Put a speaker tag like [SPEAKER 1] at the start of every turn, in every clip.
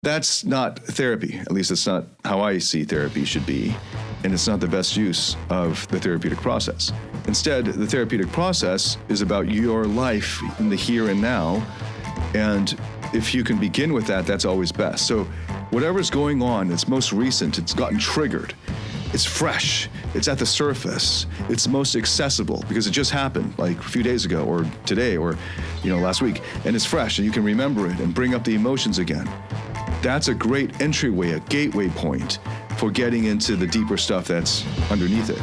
[SPEAKER 1] That's not therapy. At least it's not how I see therapy should be. And it's not the best use of the therapeutic process. Instead, the therapeutic process is about your life in the here and now. And if you can begin with that, that's always best. So whatever's going on, it's most recent, it's gotten triggered, it's fresh, it's at the surface, it's most accessible because it just happened like a few days ago or today or last week, and it's fresh and you can remember it and bring up the emotions again. That's a great entryway, a gateway point for getting into the deeper stuff that's underneath it.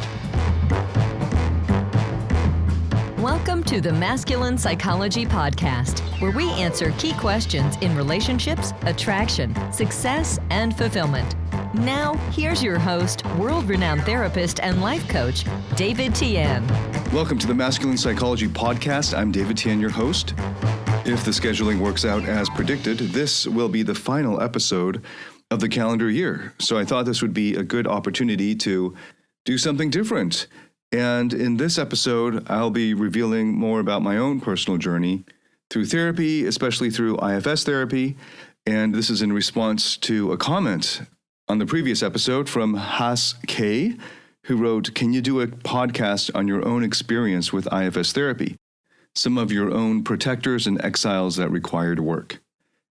[SPEAKER 2] Welcome to the Masculine Psychology Podcast, where we answer key questions in relationships, attraction, success, and fulfillment. Now, here's your host, world-renowned therapist and life coach, David Tian.
[SPEAKER 1] Welcome to the Masculine Psychology Podcast. I'm David Tian, your host. If the scheduling works out as predicted, this will be the final episode of the calendar year. So I thought this would be a good opportunity to do something different. And in this episode, I'll be revealing more about my own personal journey through therapy, especially through IFS therapy. And this is in response to a comment on the previous episode from Haas K, who wrote, "Can you do a podcast on your own experience with IFS therapy? Some of your own protectors and exiles that required work."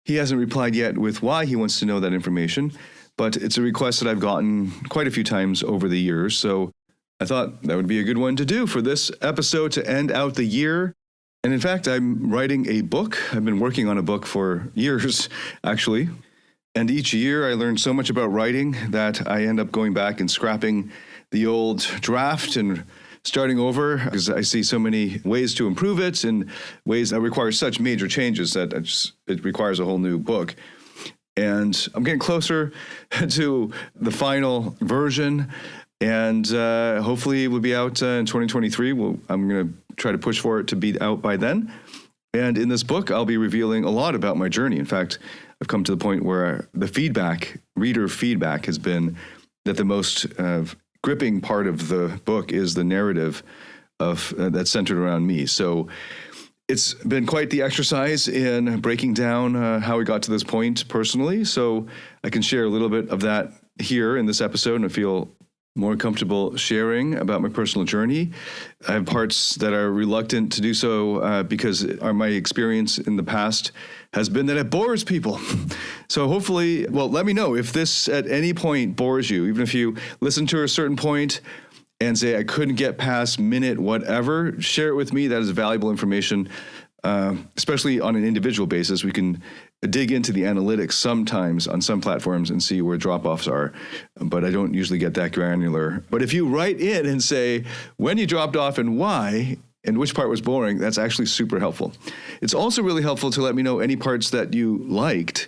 [SPEAKER 1] He hasn't replied yet with why he wants to know that information, but it's a request that I've gotten quite a few times over the years, so I thought that would be a good one to do for this episode to end out the year. And in fact, I'm writing a book. I've been working on a book for years, actually. And each year I learn so much about writing that I end up going back and scrapping the old draft and starting over because I see so many ways to improve it and ways that require such major changes that it requires a whole new book. And I'm getting closer to the final version. And hopefully it will be out in 2023. I'm going to try to push for it to be out by then. And in this book, I'll be revealing a lot about my journey. In fact, I've come to the point where the reader feedback has been that the most gripping part of the book is the narrative of that's centered around me. So it's been quite the exercise in breaking down how we got to this point personally. So I can share a little bit of that here in this episode, and I feel more comfortable sharing about my personal journey. I have parts that are reluctant to do so because my experience in the past has been that it bores people. So hopefully, let me know if this at any point bores you, even if you listen to a certain point and say, I couldn't get past minute whatever, share it with me. That is valuable information, especially on an individual basis. We can dig into the analytics sometimes on some platforms and see where drop-offs are, but I don't usually get that granular. But if you write in and say when you dropped off and why, and which part was boring, that's actually super helpful. It's also really helpful to let me know any parts that you liked,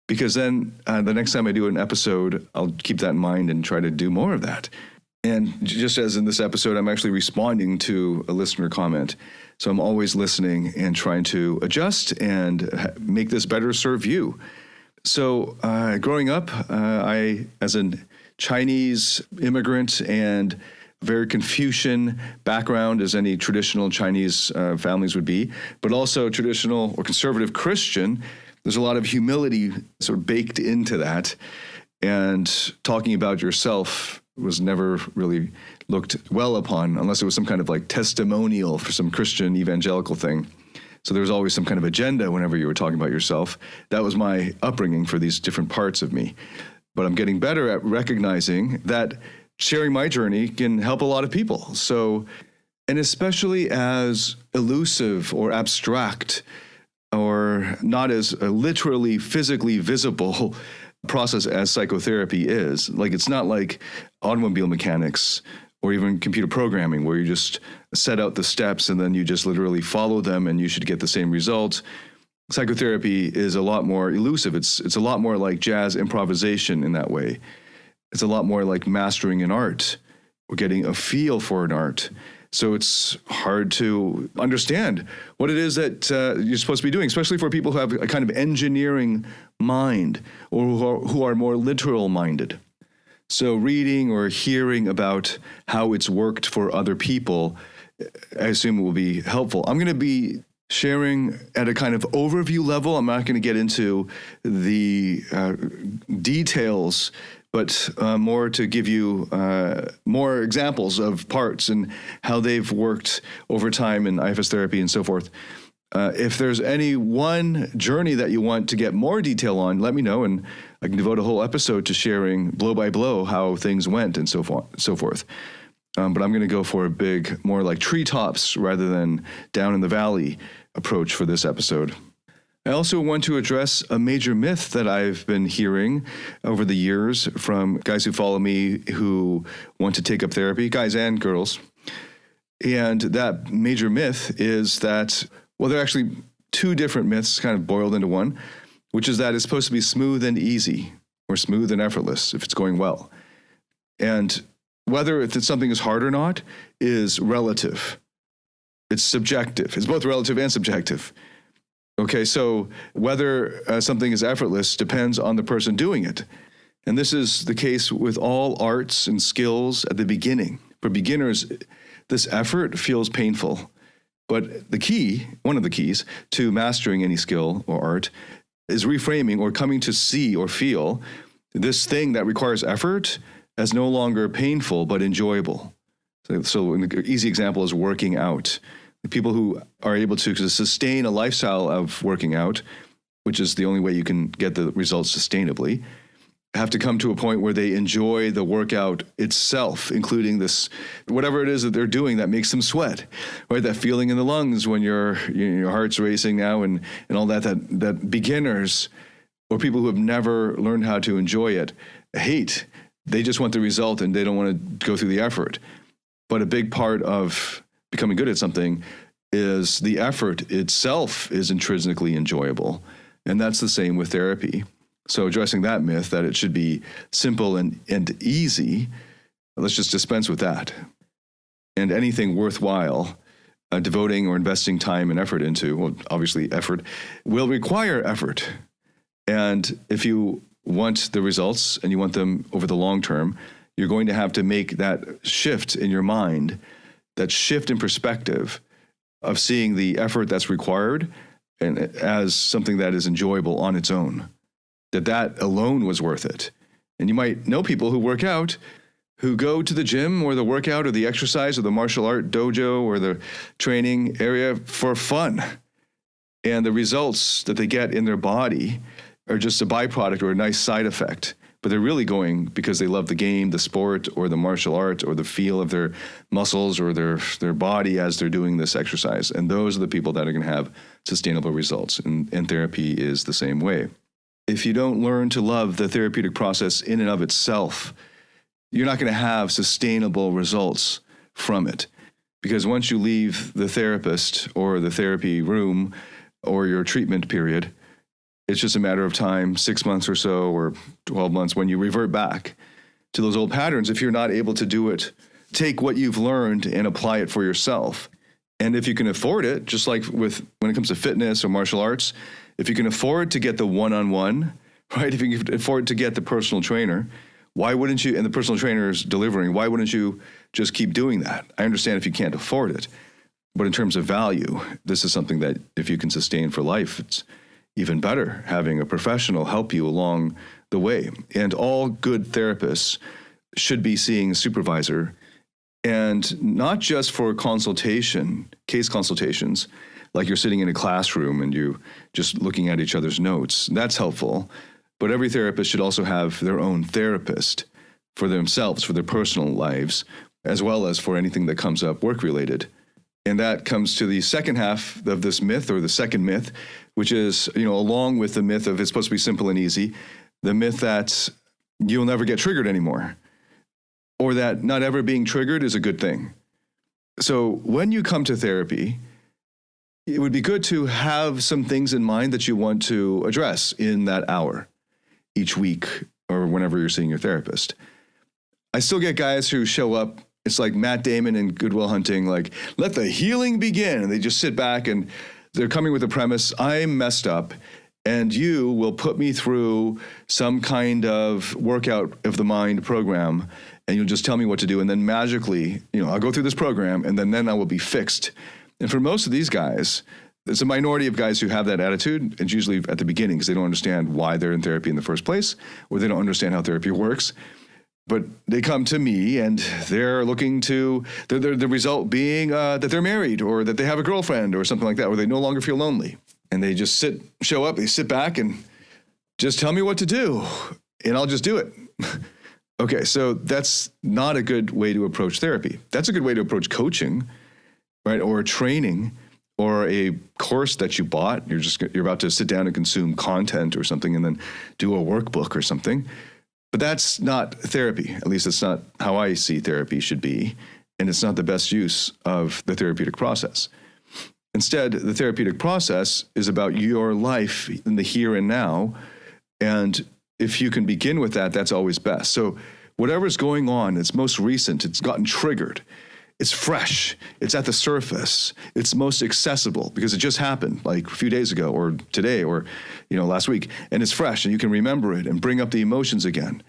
[SPEAKER 1] because then the next time I do an episode, I'll keep that in mind and try to do more of that. And just as in this episode, I'm actually responding to a listener comment. So I'm always listening and trying to adjust and make this better serve you. So growing up, I, as a Chinese immigrant and very Confucian background, as any traditional Chinese families would be, but also traditional or conservative Christian, there's a lot of humility sort of baked into that. And talking about yourself was never really looked well upon unless it was some kind of like testimonial for some Christian evangelical thing. So there was always some kind of agenda whenever you were talking about yourself. That was my upbringing for these different parts of me. But I'm getting better at recognizing that sharing my journey can help a lot of people. So, and especially as elusive or abstract or not as literally physically visible process as psychotherapy is. Like, it's not like automobile mechanics or even computer programming where you just set out the steps and then you just literally follow them and you should get the same results. Psychotherapy is a lot more elusive. It's a lot more like jazz improvisation in that way. It's a lot more like mastering an art or getting a feel for an art. So it's hard to understand what it is that you're supposed to be doing, especially for people who have a kind of engineering mind or who are more literal minded. So reading or hearing about how it's worked for other people, I assume it will be helpful. I'm going to be sharing at a kind of overview level. I'm not going to get into the details, but more to give you more examples of parts and how they've worked over time in IFS therapy and so forth. If there's any one journey that you want to get more detail on, let me know, and I can devote a whole episode to sharing blow by blow how things went and so forth. But I'm going to go for a big, more like treetops rather than down in the valley approach for this episode. I also want to address a major myth that I've been hearing over the years from guys who follow me who want to take up therapy, guys and girls. And that major myth is that, well, there are actually two different myths kind of boiled into one, which is that it's supposed to be smooth and easy, or smooth and effortless if it's going well. And whether if something is hard or not is relative. It's subjective. It's both relative and subjective. Okay, so whether something is effortless depends on the person doing it. And this is the case with all arts and skills at the beginning. For beginners, this effort feels painful. But the key, one of the keys to mastering any skill or art is reframing or coming to see or feel this thing that requires effort as no longer painful but enjoyable. So an easy example is working out. The people who are able to sustain a lifestyle of working out, which is the only way you can get the results sustainably, have to come to a point where they enjoy the workout itself, including this, whatever it is that they're doing that makes them sweat, right? That feeling in the lungs when your heart's racing now and all that beginners or people who have never learned how to enjoy it hate. They just want the result and they don't want to go through the effort. But a big part of becoming good at something is the effort itself is intrinsically enjoyable. And that's the same with therapy. So addressing that myth that it should be simple and easy, let's just dispense with that. And anything worthwhile devoting or investing time and effort into, well, obviously effort, will require effort. And if you want the results and you want them over the long term, you're going to have to make that shift in your mind, that shift in perspective of seeing the effort that's required and as something that is enjoyable on its own, that alone was worth it. And you might know people who work out, who go to the gym or the workout or the exercise or the martial art dojo or the training area for fun. And the results that they get in their body are just a byproduct or a nice side effect. But they're really going because they love the game, the sport, or the martial art, or the feel of their muscles or their body as they're doing this exercise. And those are the people that are going to have sustainable results. And therapy is the same way. If you don't learn to love the therapeutic process in and of itself, you're not going to have sustainable results from it. Because once you leave the therapist or the therapy room or your treatment period, it's just a matter of time, 6 months or so, or 12 months, when you revert back to those old patterns. If you're not able to do it, take what you've learned and apply it for yourself. And if you can afford it, just like when it comes to fitness or martial arts, if you can afford to get the one-on-one, right? If you can afford to get the personal trainer, why wouldn't you, and the personal trainer is delivering, why wouldn't you just keep doing that? I understand if you can't afford it, but in terms of value, this is something that if you can sustain for life, it's even better having a professional help you along the way. And all good therapists should be seeing a supervisor, and not just for consultation, case consultations, like you're sitting in a classroom and you just looking at each other's notes. That's helpful. But every therapist should also have their own therapist for themselves, for their personal lives, as well as for anything that comes up work-related. And that comes to the second half of this myth, or the second myth, which is, along with the myth of it's supposed to be simple and easy, the myth that you'll never get triggered anymore, or that not ever being triggered is a good thing. So when you come to therapy, it would be good to have some things in mind that you want to address in that hour each week or whenever you're seeing your therapist. I still get guys who show up. It's like Matt Damon in Good Will Hunting, like, let the healing begin. And they just sit back and they're coming with the premise, I'm messed up and you will put me through some kind of workout of the mind program and you'll just tell me what to do. And then magically, I'll go through this program and then I will be fixed. And for most of these guys, There's a minority of guys who have that attitude. It's usually at the beginning because they don't understand why they're in therapy in the first place, or they don't understand how therapy works. But they come to me and they're looking to, the result being that they're married or that they have a girlfriend or something like that, or they no longer feel lonely. And they just show up, they sit back and just tell me what to do and I'll just do it. Okay, so that's not a good way to approach therapy. That's a good way to approach coaching, right? Or training or a course that you bought. You're about to sit down and consume content or something and then do a workbook or something. But that's not therapy. At least it's not how I see therapy should be. And it's not the best use of the therapeutic process. Instead, the therapeutic process is about your life in the here and now. And if you can begin with that, that's always best. So whatever's going on, it's most recent, it's gotten triggered. It's fresh. It's at the surface. It's most accessible because it just happened like a few days ago or today or last week. And it's fresh and you can remember it and bring up the emotions again.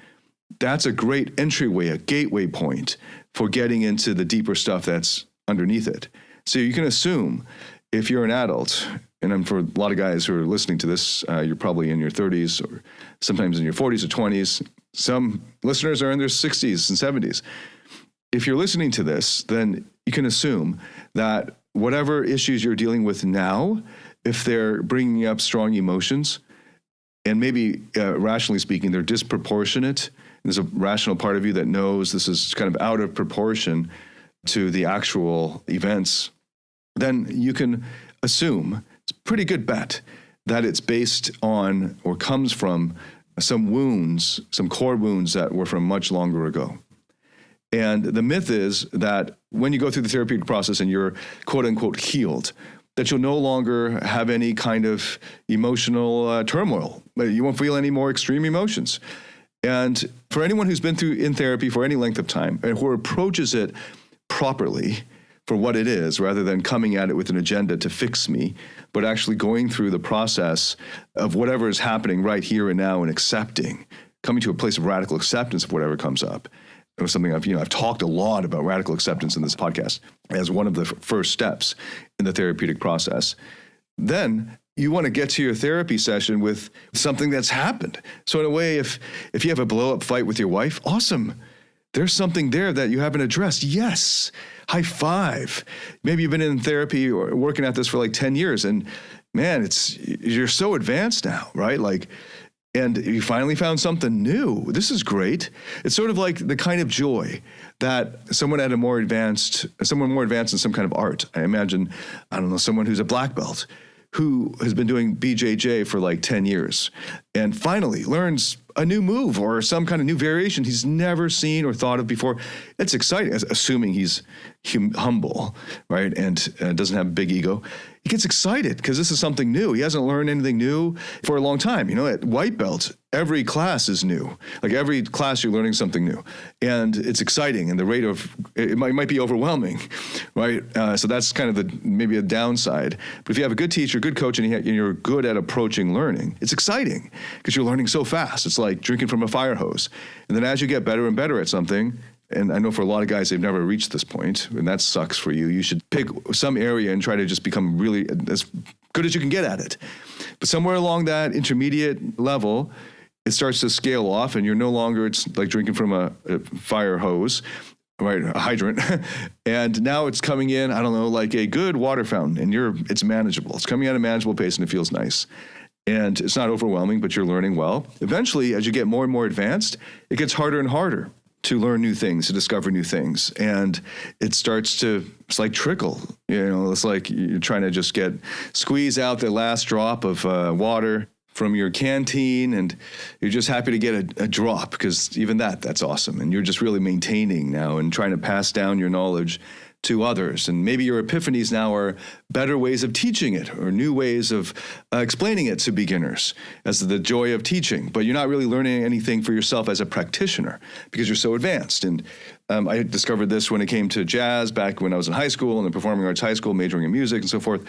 [SPEAKER 1] That's a great entryway, a gateway point for getting into the deeper stuff that's underneath it. So you can assume if you're an adult, and for a lot of guys who are listening to this, you're probably in your 30s or sometimes in your 40s or 20s. Some listeners are in their 60s and 70s. If you're listening to this, then you can assume that whatever issues you're dealing with now, if they're bringing up strong emotions, and maybe rationally speaking, they're disproportionate, there's a rational part of you that knows this is kind of out of proportion to the actual events, then you can assume, it's a pretty good bet, that it's based on or comes from some wounds, some core wounds that were from much longer ago. And the myth is that when you go through the therapeutic process and you're quote unquote healed, that you'll no longer have any kind of emotional turmoil. You won't feel any more extreme emotions. And for anyone who's been through in therapy for any length of time and who approaches it properly for what it is, rather than coming at it with an agenda to fix me, but actually going through the process of whatever is happening right here and now and accepting, coming to a place of radical acceptance of whatever comes up. It was something I've talked a lot about radical acceptance in this podcast as one of the first steps in the therapeutic process. Then you want to get to your therapy session with something that's happened. So in a way, if you have a blow-up fight with your wife, awesome. There's something there that you haven't addressed. Yes. High five. Maybe you've been in therapy or working at this for like 10 years and man, you're so advanced now, right? And you finally found something new. This is great. It's sort of like the kind of joy that someone more advanced in some kind of art. I imagine, someone who's a black belt who has been doing BJJ for like 10 years and finally learns a new move or some kind of new variation he's never seen or thought of before. It's exciting, assuming he's humble, right, and doesn't have a big ego. He gets excited because this is something new. He hasn't learned anything new for a long time. At white belt, every class is new. Like every class, you're learning something new, and it's exciting. And the rate of it might be overwhelming, right? So that's kind of maybe a downside. But if you have a good teacher, good coach, and you're good at approaching learning, it's exciting because you're learning so fast. It's like drinking from a fire hose. And then as you get better and better at something. And I know for a lot of guys, they've never reached this point, and that sucks for you. You should pick some area and try to just become really as good as you can get at it. But somewhere along that intermediate level, it starts to scale off, and you're no longer, it's like drinking from a fire hose, right, a hydrant. And now it's coming in, like a good water fountain, and it's manageable. It's coming at a manageable pace, and it feels nice. And it's not overwhelming, but you're learning well. Eventually, as you get more and more advanced, it gets harder and harder to learn new things, to discover new things. And it's like trickle, it's like you're trying to just squeeze out the last drop of water from your canteen, and you're just happy to get a drop because even that's awesome. And you're just really maintaining now and trying to pass down your knowledge to others. And maybe your epiphanies now are better ways of teaching it or new ways of explaining it to beginners as the joy of teaching. But you're not really learning anything for yourself as a practitioner because you're so advanced. And I discovered this when it came to jazz back when I was in high school and the performing arts high school, majoring in music and so forth.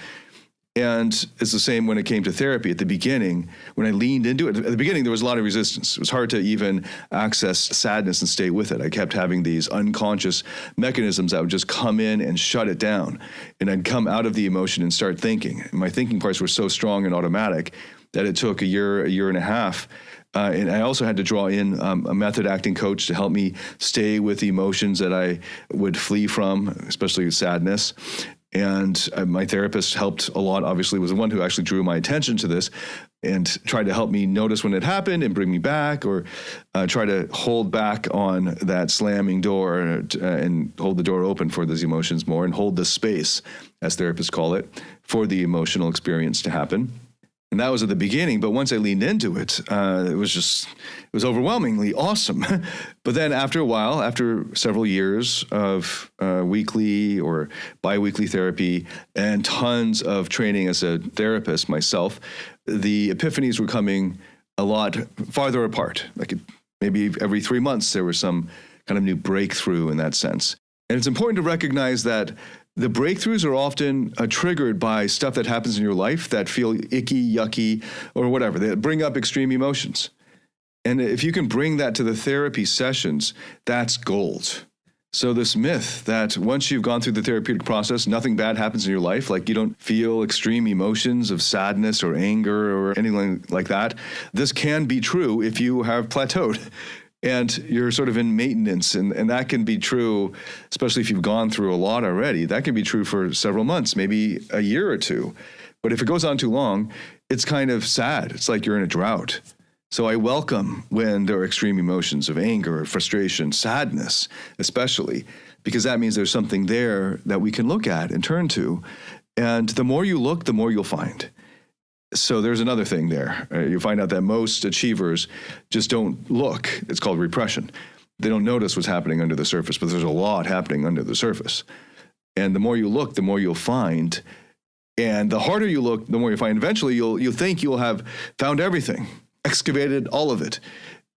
[SPEAKER 1] And it's the same when it came to therapy. At the beginning, when I leaned into it, at the beginning, there was a lot of resistance. It was hard to even access sadness and stay with it. I kept having these unconscious mechanisms that would just come in and shut it down. And I'd come out of the emotion and start thinking. And my thinking parts were so strong and automatic that it took a year and a half. And I also had to draw in a method acting coach to help me stay with the emotions that I would flee from, especially sadness. And my therapist helped a lot, obviously, was the one who actually drew my attention to this and tried to help me notice when it happened and bring me back, or try to hold back on that slamming door and hold the door open for those emotions more and hold the space, as therapists call it, for the emotional experience to happen. And that was at the beginning, but once I leaned into it, it was overwhelmingly awesome. But then after a while, after several years of weekly or biweekly therapy and tons of training as a therapist myself, the epiphanies were coming a lot farther apart. Like maybe every 3 months, there was some kind of new breakthrough in that sense. And it's important to recognize that the breakthroughs are often triggered by stuff that happens in your life that feel icky, yucky, or whatever. They bring up extreme emotions. And if you can bring that to the therapy sessions, that's gold. So this myth that once you've gone through the therapeutic process, nothing bad happens in your life, like you don't feel extreme emotions of sadness or anger or anything like that, this can be true if you have plateaued. And you're sort of in maintenance, and that can be true, especially if you've gone through a lot already. That can be true for several months, maybe a year or two. But if it goes on too long, it's kind of sad. It's like you're in a drought. So I welcome when there are extreme emotions of anger, frustration, sadness, especially, because that means there's something there that we can look at and turn to. And the more you look, the more you'll find. So there's another thing there. You find out that most achievers just don't look. It's called repression. They don't notice what's happening under the surface, but there's a lot happening under the surface. And the more you look, the more you'll find. And the harder you look, the more you find. Eventually, you'll think you'll have found everything, excavated all of it.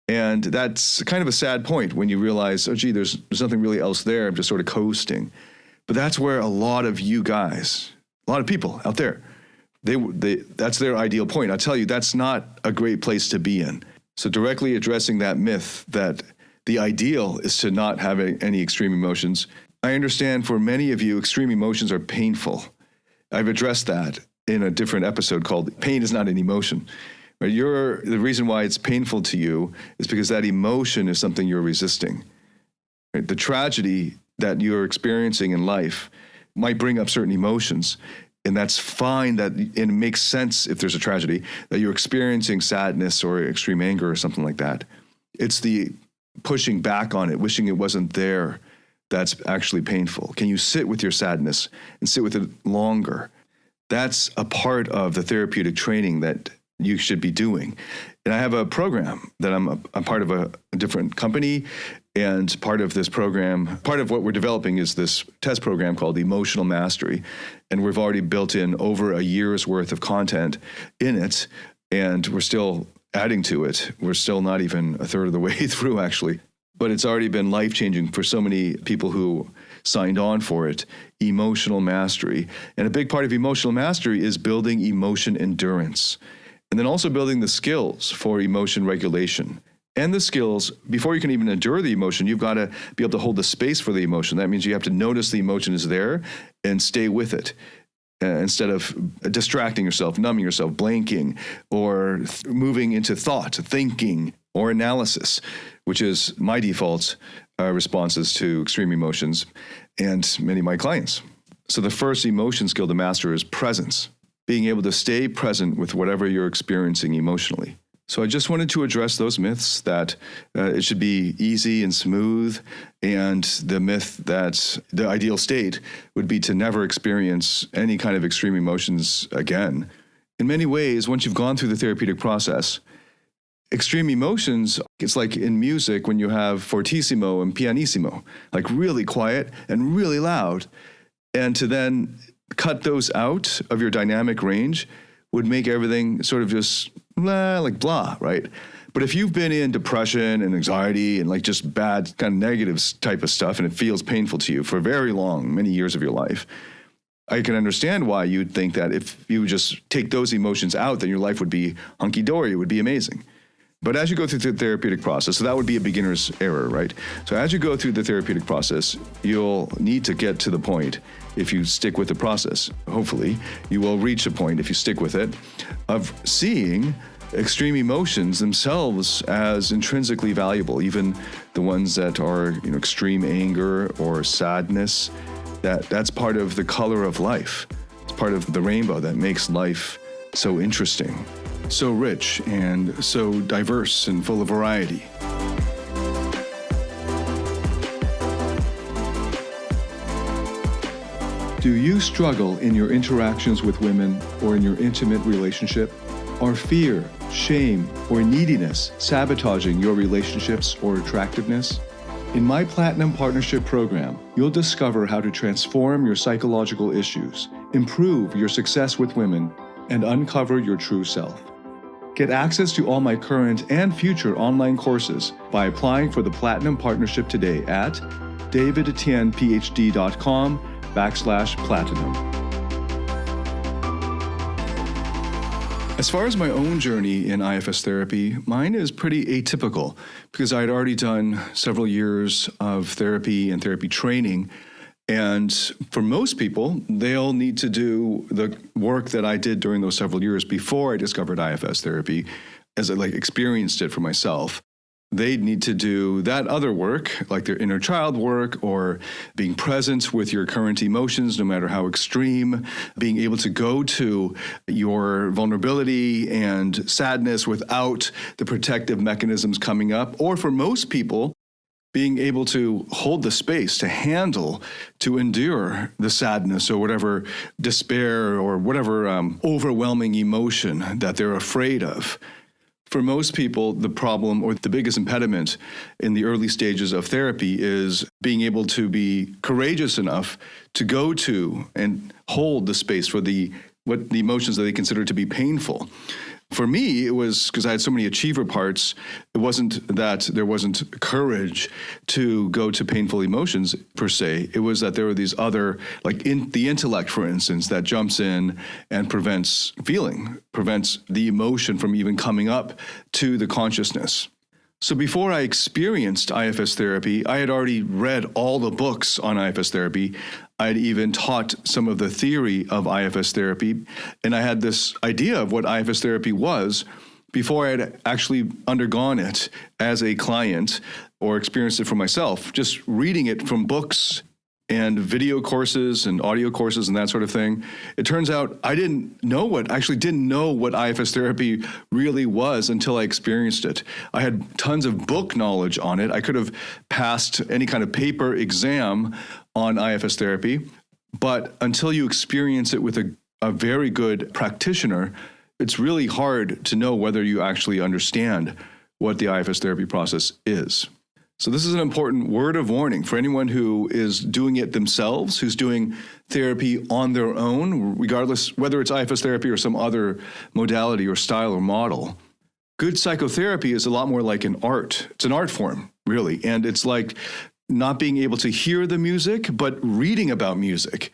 [SPEAKER 1] And that's kind of a sad point when you realize, oh, gee, there's nothing really else there. I'm just sort of coasting. But that's where a lot of you guys, a lot of people out there, that's their ideal point. I'll tell you, that's not a great place to be in. So directly addressing that myth that the ideal is to not have any extreme emotions. I understand for many of you, extreme emotions are painful. I've addressed that in a different episode called Pain is Not an Emotion. The reason why it's painful to you is because that emotion is something you're resisting. The tragedy that you're experiencing in life might bring up certain emotions. And that's fine, it makes sense if there's a tragedy, that you're experiencing sadness or extreme anger or something like that. It's the pushing back on it, wishing it wasn't there, that's actually painful. Can you sit with your sadness and sit with it longer? That's a part of the therapeutic training that you should be doing. And I have a program that I'm a part of a different company. And part of this program, part of what we're developing is this test program called Emotional Mastery. And we've already built in over a year's worth of content in it. And we're still adding to it. We're still not even a third of the way through, actually. But it's already been life-changing for so many people who signed on for it. Emotional mastery. And a big part of emotional mastery is building emotion endurance. And then also building the skills for emotion regulation. And the skills, before you can even endure the emotion, you've got to be able to hold the space for the emotion. That means you have to notice the emotion is there and stay with it instead of distracting yourself, numbing yourself, blanking, or moving into thought, thinking, or analysis, which is my default responses to extreme emotions and many of my clients. So the first emotion skill to master is presence, being able to stay present with whatever you're experiencing emotionally. So I just wanted to address those myths that it should be easy and smooth, and the myth that the ideal state would be to never experience any kind of extreme emotions again. In many ways, once you've gone through the therapeutic process, extreme emotions, it's like in music when you have fortissimo and pianissimo, like really quiet and really loud. And to then cut those out of your dynamic range would make everything sort of just blah, right? But if you've been in depression and anxiety and like just bad kind of negative type of stuff, and it feels painful to you for very long, many years of your life, I can understand why you'd think that if you just take those emotions out, then your life would be hunky-dory. It would be amazing. But as you go through the therapeutic process, so that would be a beginner's error, right? So as you go through the therapeutic process, you'll need to get to the point, if you stick with the process, hopefully, you will reach a point, if you stick with it, of seeing extreme emotions themselves as intrinsically valuable, even the ones that are, extreme anger or sadness. That's part of the color of life. It's part of the rainbow that makes life so interesting, so rich, and so diverse and full of variety. Do you struggle in your interactions with women or in your intimate relationship? Are fear, shame, or neediness sabotaging your relationships or attractiveness? In my Platinum Partnership Program, you'll discover how to transform your psychological issues, improve your success with women, and uncover your true self. Get access to all my current and future online courses by applying for the Platinum Partnership today at davidetiennephd.com/platinum. As far as my own journey in IFS therapy, mine is pretty atypical because I'd already done several years of therapy and therapy training. And for most people, they'll need to do the work that I did during those several years before I discovered IFS therapy, as I experienced it for myself. They'd need to do that other work, like their inner child work or being present with your current emotions, no matter how extreme, being able to go to your vulnerability and sadness without the protective mechanisms coming up. Or for most people, being able to hold the space to handle, to endure the sadness or whatever despair or whatever overwhelming emotion that they're afraid of. For most people, the problem or the biggest impediment in the early stages of therapy is being able to be courageous enough to go to and hold the space for the emotions that they consider to be painful. For me, it was because I had so many achiever parts. It wasn't that there wasn't courage to go to painful emotions per se. It was that there were these other, the intellect, for instance, that jumps in and prevents the emotion from even coming up to the consciousness. So before I experienced IFS therapy, I had already read all the books on IFS therapy. I had even taught some of the theory of IFS therapy, and I had this idea of what IFS therapy was before I had actually undergone it as a client or experienced it for myself, just reading it from books and video courses and audio courses and that sort of thing. It turns out I didn't know what IFS therapy really was until I experienced it. I had tons of book knowledge on it. I could have passed any kind of paper exam on IFS therapy, but until you experience it with a very good practitioner, it's really hard to know whether you actually understand what the IFS therapy process is. So this is an important word of warning for anyone who is doing it themselves, who's doing therapy on their own, regardless whether it's IFS therapy or some other modality or style or model. Good psychotherapy is a lot more like an art. It's an art form, really. And it's like not being able to hear the music, but reading about music.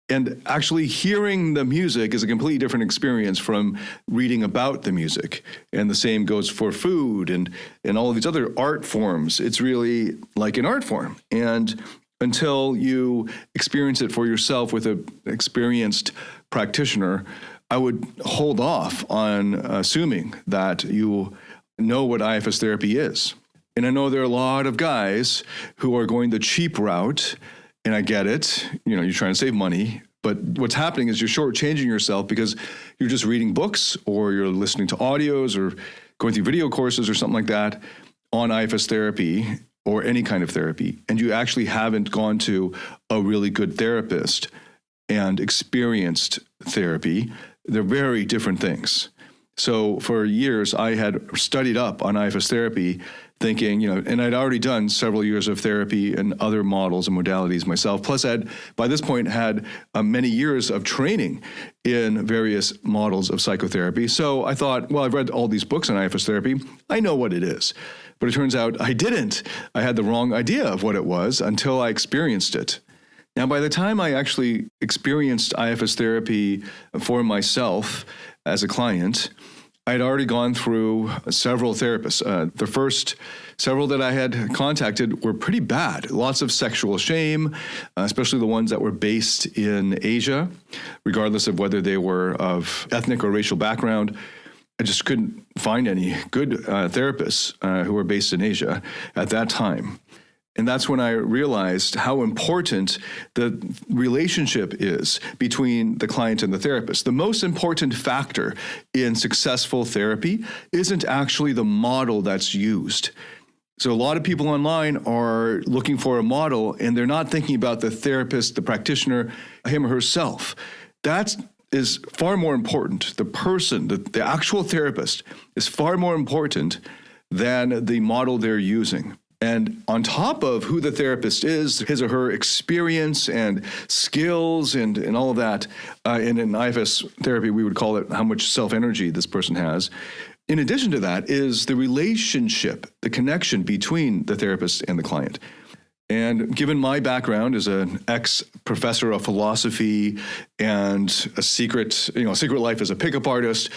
[SPEAKER 1] And actually hearing the music is a completely different experience from reading about the music. And the same goes for food and all of these other art forms. It's really like an art form. And until you experience it for yourself with an experienced practitioner, I would hold off on assuming that you know what IFS therapy is. And I know there are a lot of guys who are going the cheap route. And I get it, you're trying to save money, but what's happening is you're shortchanging yourself because you're just reading books or you're listening to audios or going through video courses or something like that on IFS therapy or any kind of therapy. And you actually haven't gone to a really good therapist and experienced therapy. They're very different things. So for years, I had studied up on IFS therapy thinking, and I'd already done several years of therapy and other models and modalities myself. Plus, I had, by this point, had many years of training in various models of psychotherapy. So I thought, well, I've read all these books on IFS therapy. I know what it is. But it turns out I didn't. I had the wrong idea of what it was until I experienced it. Now, by the time I actually experienced IFS therapy for myself as a client, I'd already gone through several therapists. The first several that I had contacted were pretty bad. Lots of sexual shame, especially the ones that were based in Asia, regardless of whether they were of ethnic or racial background. I just couldn't find any good therapists who were based in Asia at that time. And that's when I realized how important the relationship is between the client and the therapist. The most important factor in successful therapy isn't actually the model that's used. So a lot of people online are looking for a model, and they're not thinking about the therapist, the practitioner, him or herself. That is far more important. The person, the actual therapist, is far more important than the model they're using. And on top of who the therapist is, his or her experience and skills and all of that, in IFS therapy, we would call it how much self-energy this person has. In addition to that is the relationship, the connection between the therapist and the client. And given my background as an ex-professor of philosophy and a secret life as a pickup artist,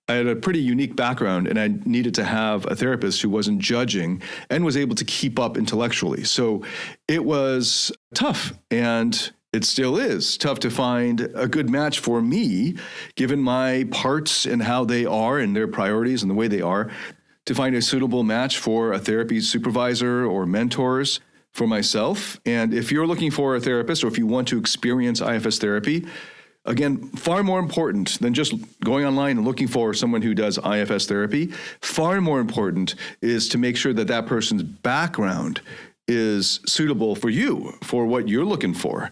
[SPEAKER 1] I had a pretty unique background, and I needed to have a therapist who wasn't judging and was able to keep up intellectually. So it was tough, and it still is tough to find a good match for me, given my parts and how they are and their priorities and the way they are, to find a suitable match for a therapy supervisor or mentors for myself. And if you're looking for a therapist, or if you want to experience IFS therapy, again, far more important than just going online and looking for someone who does IFS therapy. Far more important is to make sure that that person's background is suitable for you, for what you're looking for.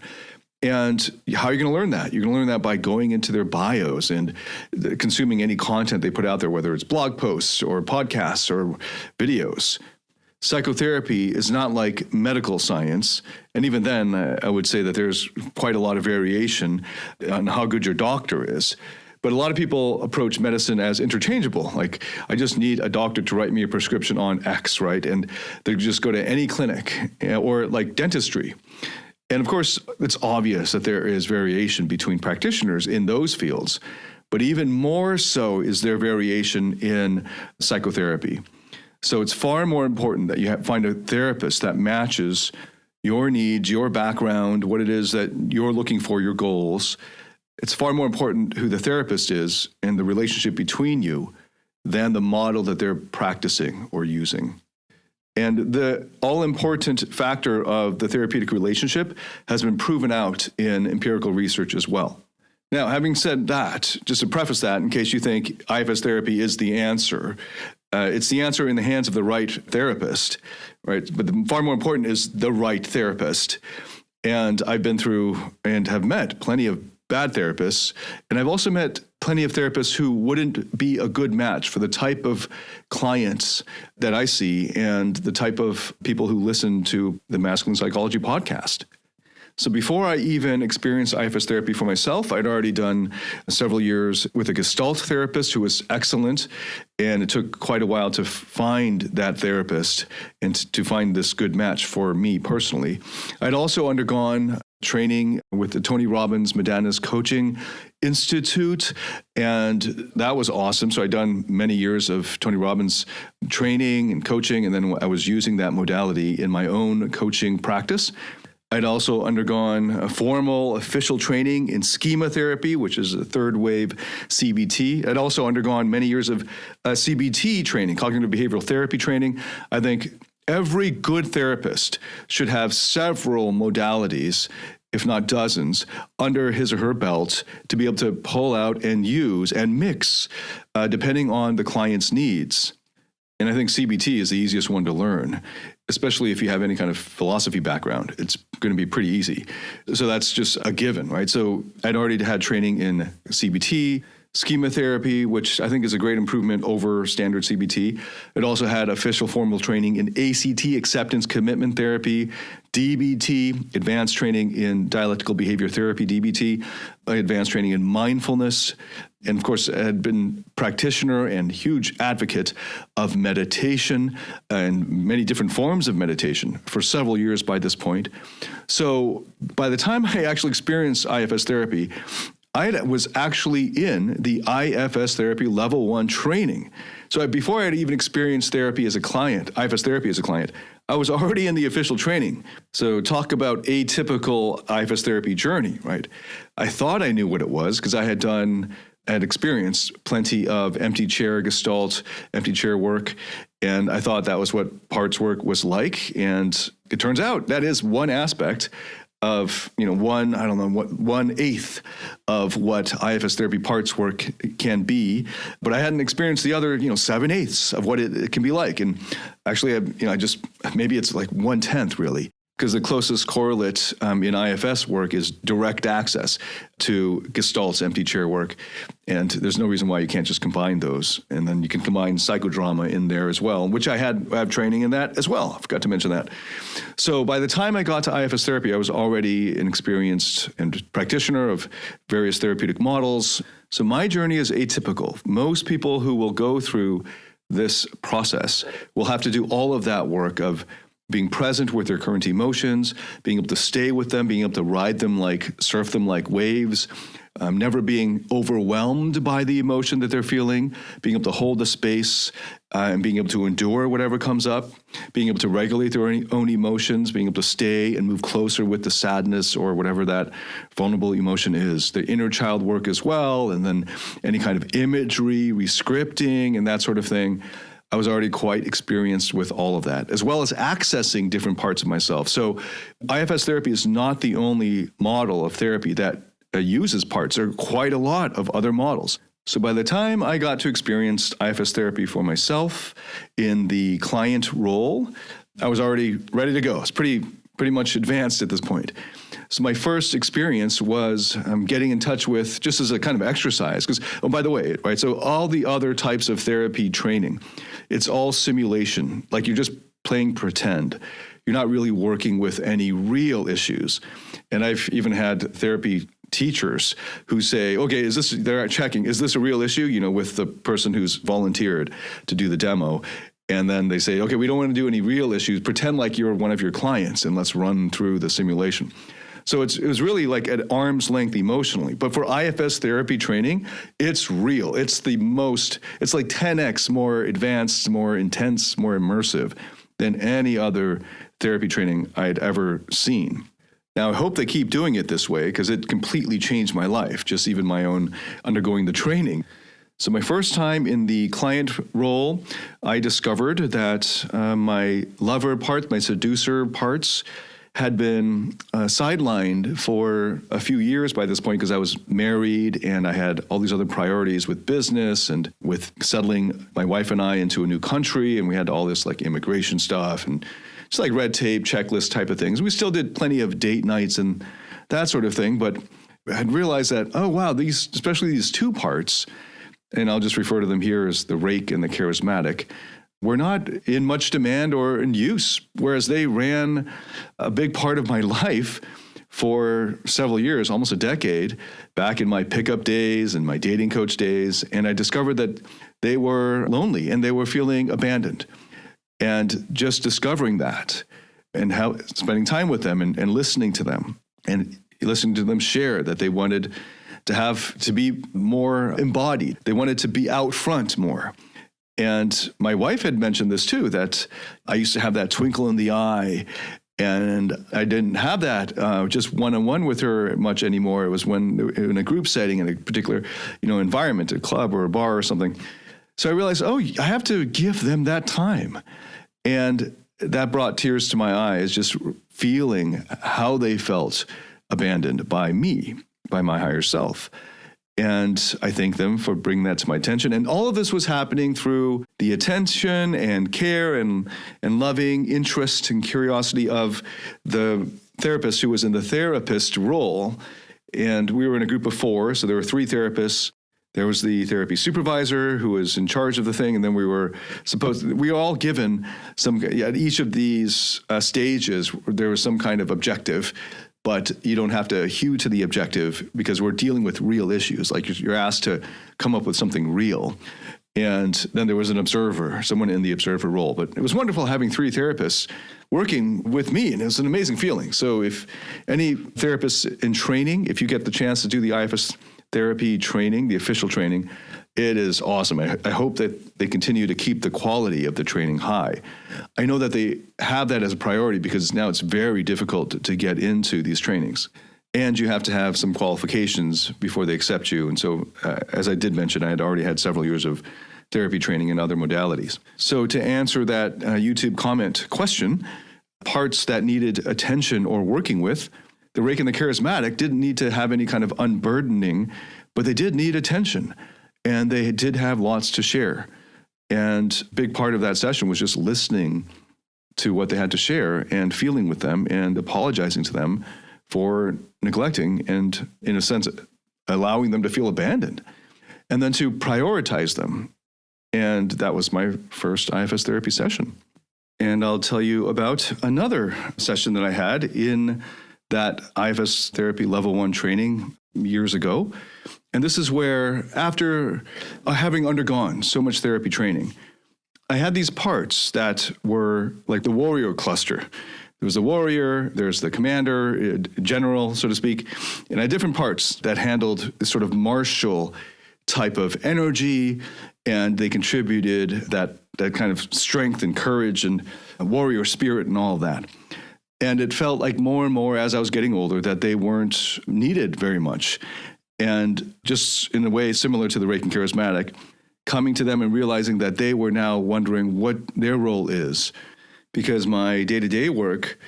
[SPEAKER 1] And how are you going to learn that? You're going to learn that by going into their bios and consuming any content they put out there, whether it's blog posts or podcasts or videos. Psychotherapy is not like medical science. And even then, I would say that there's quite a lot of variation on how good your doctor is. But a lot of people approach medicine as interchangeable. Like, I just need a doctor to write me a prescription on X, right? And they just go to any clinic, or like dentistry. And of course, it's obvious that there is variation between practitioners in those fields. But even more so is there variation in psychotherapy. So it's far more important that you find a therapist that matches your needs, your background, what it is that you're looking for, your goals. It's far more important who the therapist is and the relationship between you than the model that they're practicing or using. And the all-important factor of the therapeutic relationship has been proven out in empirical research as well. Now, having said that, just to preface that, in case you think IFS therapy is the answer, it's the answer in the hands of the right therapist, right? But far more important is the right therapist. And I've been through and have met plenty of bad therapists, and I've also met plenty of therapists who wouldn't be a good match for the type of clients that I see and the type of people who listen to the Masculine Psychology podcast. So before I even experienced IFS therapy for myself, I'd already done several years with a Gestalt therapist who was excellent. And it took quite a while to find that therapist and to find this good match for me personally. I'd also undergone training with the Tony Robbins Madana's Coaching Institute, and that was awesome. So I'd done many years of Tony Robbins training and coaching, and then I was using that modality in my own coaching practice. I'd also undergone a formal official training in schema therapy, which is a third wave CBT. I'd also undergone many years of CBT training, cognitive behavioral therapy training. I think every good therapist should have several modalities, if not dozens, under his or her belt to be able to pull out and use and mix depending on the client's needs. And I think CBT is the easiest one to learn, especially if you have any kind of philosophy background. It's going to be pretty easy. So that's just a given, right? So I'd already had training in CBT, schema therapy, which I think is a great improvement over standard CBT. It also had official formal training in ACT, acceptance commitment therapy, DBT, advanced training in dialectical behavior therapy, DBT, advanced training in mindfulness, And of course, I had been practitioner and huge advocate of meditation and many different forms of meditation for several years by this point. So by the time I actually experienced IFS therapy, I was actually in the IFS therapy level 1 training. So before I had even experienced therapy as a client, IFS therapy as a client, I was already in the official training. So talk about atypical IFS therapy journey, right? I thought I knew what it was because I had experienced plenty of empty chair gestalt, empty chair work, and I thought that was what parts work was like. And it turns out that is one aspect of, 1/8 of what IFS therapy parts work can be. But I hadn't experienced the other, 7/8 of what it can be like. And actually, maybe it's like 1/10 really. Because the closest correlate in IFS work is direct access to Gestalt's empty chair work. And there's no reason why you can't just combine those. And then you can combine psychodrama in there as well, which I have training in that as well. I forgot to mention that. So by the time I got to IFS therapy, I was already an experienced and practitioner of various therapeutic models. So my journey is atypical. Most people who will go through this process will have to do all of that work of being present with their current emotions, being able to stay with them, being able to ride them surf them like waves, never being overwhelmed by the emotion that they're feeling, being able to hold the space and being able to endure whatever comes up, being able to regulate their own emotions, being able to stay and move closer with the sadness or whatever that vulnerable emotion is. The inner child work as well, and then any kind of imagery, rescripting, and that sort of thing. I was already quite experienced with all of that, as well as accessing different parts of myself. So IFS therapy is not the only model of therapy that uses parts. There are quite a lot of other models. So by the time I got to experience IFS therapy for myself in the client role, I was already ready to go. It's pretty much advanced at this point. So my first experience was getting in touch with, just as a kind of exercise, because, oh, by the way, right, so all the other types of therapy training, it's all simulation, like you're just playing pretend. You're not really working with any real issues. And I've even had therapy teachers who say, okay, they're checking, is this a real issue, with the person who's volunteered to do the demo. And then they say, okay, we don't want to do any real issues. Pretend like you're one of your clients and let's run through the simulation. So it was really like at arm's length emotionally. But for IFS therapy training, it's real. It's like 10x more advanced, more intense, more immersive than any other therapy training I'd ever seen. Now, I hope they keep doing it this way because it completely changed my life, just even my own undergoing the training. So my first time in the client role, I discovered that my lover part, my seducer parts, had been sidelined for a few years by this point because I was married and I had all these other priorities with business and with settling my wife and I into a new country, and we had all this like immigration stuff and just like red tape, checklist type of things. We still did plenty of date nights and that sort of thing, but I had realized that, oh wow, especially these two parts, and I'll just refer to them here as the rake and the charismatic, were not in much demand or in use, whereas they ran a big part of my life for several years, almost a decade, back in my pickup days and my dating coach days. And I discovered that they were lonely and they were feeling abandoned. And just discovering that and how spending time with them and listening to them and listening to them share that they wanted to be more embodied. They wanted to be out front more. And my wife had mentioned this too, that I used to have that twinkle in the eye, and I didn't have that just one-on-one with her much anymore. It was when in a group setting in a particular, environment, a club or a bar or something. So I realized, I have to give them that time. And that brought tears to my eyes, just feeling how they felt abandoned by me, by my higher self. And I thank them for bringing that to my attention. And all of this was happening through the attention and care and loving interest and curiosity of the therapist who was in the therapist role. And we were in a group of 4, so there were 3 therapists. There was the therapy supervisor who was in charge of the thing, and then we were all given at each of these stages, there was some kind of objective but you don't have to hew to the objective because we're dealing with real issues. Like you're asked to come up with something real. And then there was an observer, someone in the observer role. But it was wonderful having 3 therapists working with me, and it was an amazing feeling. So if any therapists in training, if you get the chance to do the IFS therapy training, the official training, it is awesome. I hope that they continue to keep the quality of the training high. I know that they have that as a priority because now it's very difficult to get into these trainings. And you have to have some qualifications before they accept you. And so, as I did mention, I had already had several years of therapy training in other modalities. So to answer that YouTube comment question, parts that needed attention or working with, the rake and the charismatic didn't need to have any kind of unburdening, but they did need attention. And they did have lots to share. And a big part of that session was just listening to what they had to share and feeling with them and apologizing to them for neglecting and, in a sense, allowing them to feel abandoned. And then to prioritize them. And that was my first IFS therapy session. And I'll tell you about another session that I had in that IFS therapy level 1 training years ago. And this is where, after having undergone so much therapy training, I had these parts that were like the warrior cluster. There was the warrior, there's the commander, general, so to speak, and I had different parts that handled this sort of martial type of energy, and they contributed that kind of strength and courage and warrior spirit and all of that. And it felt like more and more as I was getting older that they weren't needed very much. And just in a way similar to the rake and charismatic, coming to them and realizing that they were now wondering what their role is. Because my day-to-day work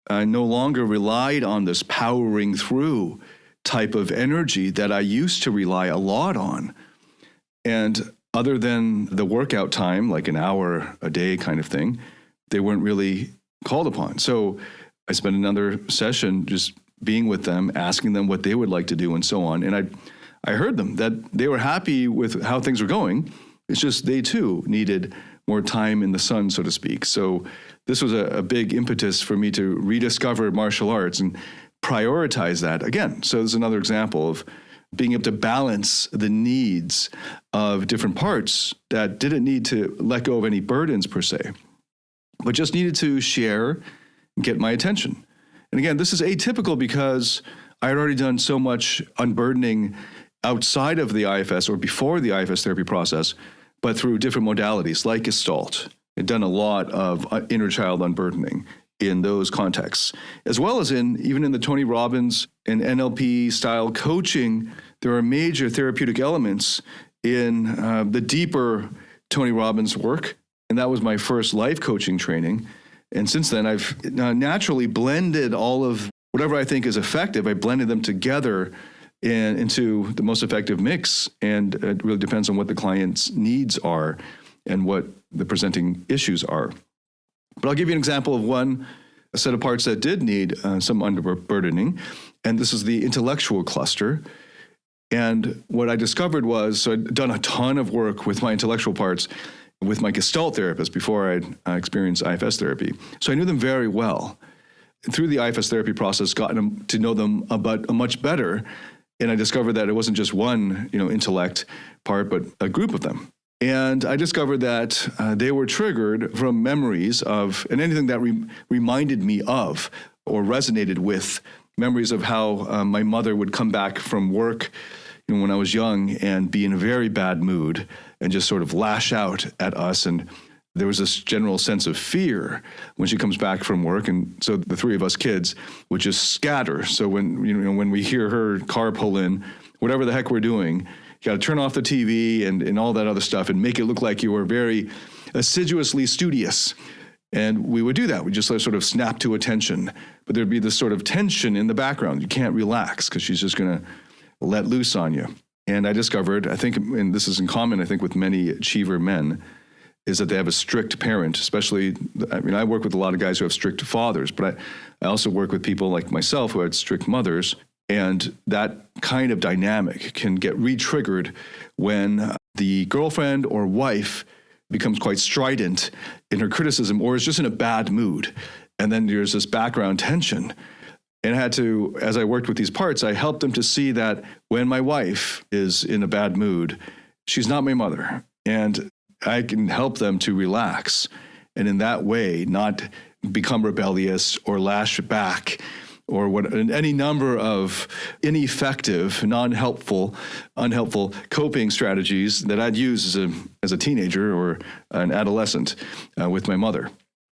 [SPEAKER 1] no longer relied on this powering through type of energy that I used to rely a lot on. And other than the workout time, like an hour a day kind of thing, they weren't really called upon. So I spent another session just being with them, asking them what they would like to do and so on. And I heard them that they were happy with how things were going. It's just they too needed more time in the sun, so to speak. So this was a big impetus for me to rediscover martial arts and prioritize that again. So there's another example of being able to balance the needs of different parts that didn't need to let go of any burdens per se, but just needed to share and get my attention. And again, this is atypical because I had already done so much unburdening outside of the IFS or before the IFS therapy process, but through different modalities like Gestalt. I'd done a lot of inner child unburdening in those contexts, as well as even in the Tony Robbins and NLP style coaching. There are major therapeutic elements in the deeper Tony Robbins work. And that was my first life coaching training. And since then, I've naturally blended all of whatever I think is effective. I blended them together into the most effective mix. And it really depends on what the client's needs are and what the presenting issues are. But I'll give you an example of a set of parts that did need some underburdening. And this is the intellectual cluster. And what I discovered was, so I'd done a ton of work with my intellectual parts with my Gestalt therapist before I'd experienced IFS therapy. So I knew them very well. And through the IFS therapy process, gotten to know them much better. And I discovered that it wasn't just one, intellect part, but a group of them. And I discovered that they were triggered from memories of, and anything that reminded me of or resonated with memories of how my mother would come back from work when I was young and be in a very bad mood and just sort of lash out at us. And there was this general sense of fear when she comes back from work. And so the 3 of us kids would just scatter. So when we hear her car pull in, whatever the heck we're doing, you got to turn off the TV and all that other stuff and make it look like you were very assiduously studious. And we would do that. We just sort of snap to attention. But there'd be this sort of tension in the background. You can't relax because she's just going to let loose on you. And I discovered, I think, and this is in common, I think, with many achiever men, is that they have a strict parent, especially, I work with a lot of guys who have strict fathers, but I also work with people like myself who had strict mothers. And that kind of dynamic can get re-triggered when the girlfriend or wife becomes quite strident in her criticism or is just in a bad mood. And then there's this background tension. And I had to, as I worked with these parts, I helped them to see that when my wife is in a bad mood, she's not my mother. And I can help them to relax. And in that way, not become rebellious or lash back or any number of ineffective, unhelpful coping strategies that I'd use as a teenager or an adolescent with my mother.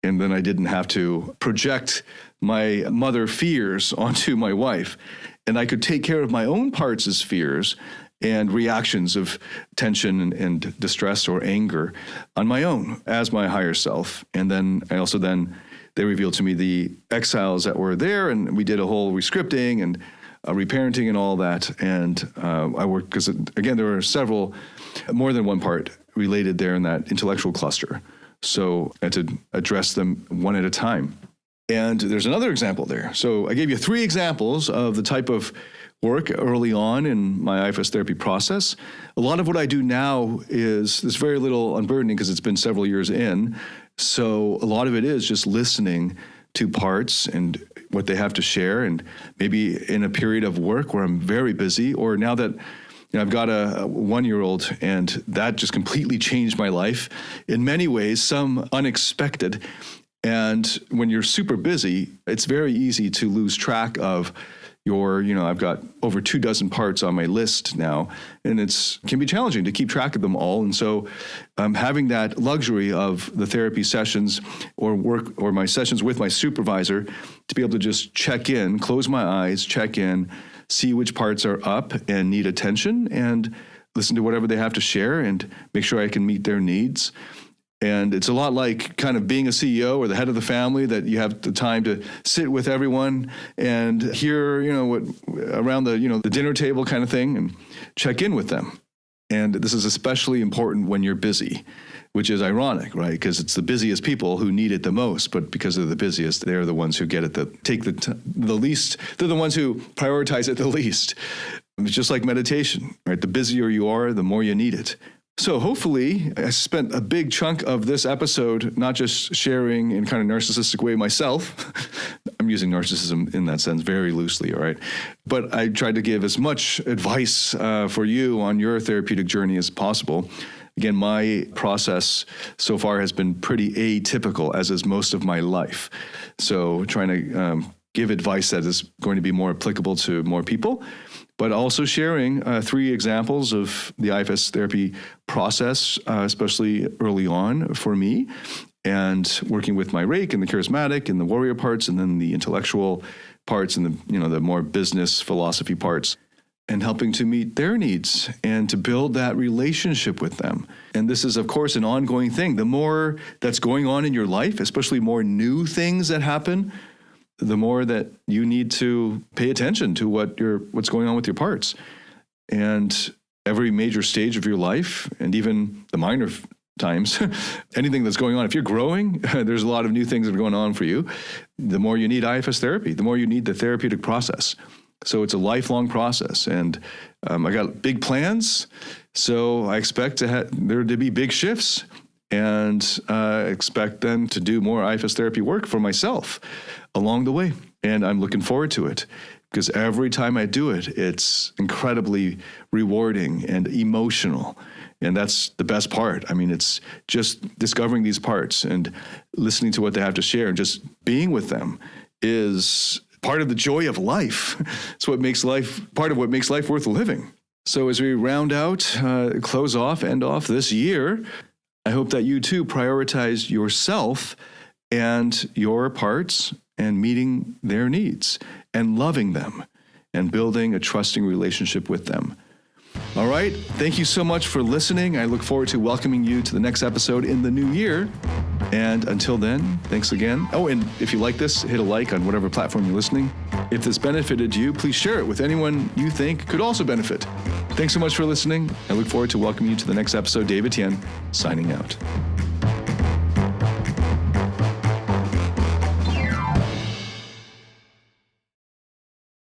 [SPEAKER 1] And then I didn't have to project my mother fears onto my wife. And I could take care of my own parts as fears and reactions of tension and distress or anger on my own as my higher self. And then they revealed to me the exiles that were there, and we did a whole rescripting and reparenting and all that. And I worked, because again, there were more than one part related there in that intellectual cluster. So I had to address them one at a time. And there's another example there. So I gave you 3 examples of the type of work early on in my IFS therapy process. A lot of what I do now there's very little unburdening because it's been several years in. So a lot of it is just listening to parts and what they have to share. And maybe in a period of work where I'm very busy, or now that I've got a 1-year-old, and that just completely changed my life in many ways, some unexpected. And when you're super busy, it's very easy to lose track of I've got over 24 parts on my list now, and it can be challenging to keep track of them all. And so having that luxury of the therapy sessions or my sessions with my supervisor to be able to just check in, close my eyes, check in, see which parts are up and need attention, and listen to whatever they have to share and make sure I can meet their needs. And it's a lot like kind of being a CEO or the head of the family, that you have the time to sit with everyone and hear, what around the dinner table kind of thing, and check in with them. And this is especially important when you're busy, which is ironic, right? Because it's the busiest people who need it the most, but because they're the busiest, they're the ones who get it, the least. They're the ones who prioritize it the least. It's just like meditation, right? The busier you are, the more you need it. So hopefully I spent a big chunk of this episode not just sharing in kind of narcissistic way myself. I'm using narcissism in that sense very loosely, all right? But I tried to give as much advice for you on your therapeutic journey as possible. Again, my process so far has been pretty atypical, as is most of my life. So trying to give advice that is going to be more applicable to more people, but also sharing 3 examples of the IFS therapy process, especially early on for me, and working with my rake and the charismatic and the warrior parts, and then the intellectual parts and the more business philosophy parts, and helping to meet their needs and to build that relationship with them. And this is, of course, an ongoing thing. The more that's going on in your life, especially more new things that happen, the more that you need to pay attention to what's going on with your parts. And every major stage of your life, and even the minor times, anything that's going on, if you're growing, there's a lot of new things that are going on for you. The more you need IFS therapy, the more you need the therapeutic process. So it's a lifelong process. And I got big plans, so I expect there to be big shifts, and expect then to do more IFS therapy work for myself along the way. And I'm looking forward to it, because every time I do it, it's incredibly rewarding and emotional. And that's the best part. I mean, it's just discovering these parts and listening to what they have to share, and just being with them is part of the joy of life. It's part of what makes life worth living. So as we round out, end off this year, I hope that you too prioritize yourself and your parts, and meeting their needs and loving them and building a trusting relationship with them. All right. Thank you so much for listening. I look forward to welcoming you to the next episode in the new year. And until then, thanks again. Oh, and if you like this, hit a like on whatever platform you're listening. If this benefited you, please share it with anyone you think could also benefit. Thanks so much for listening. I look forward to welcoming you to the next episode. David Tien, signing out.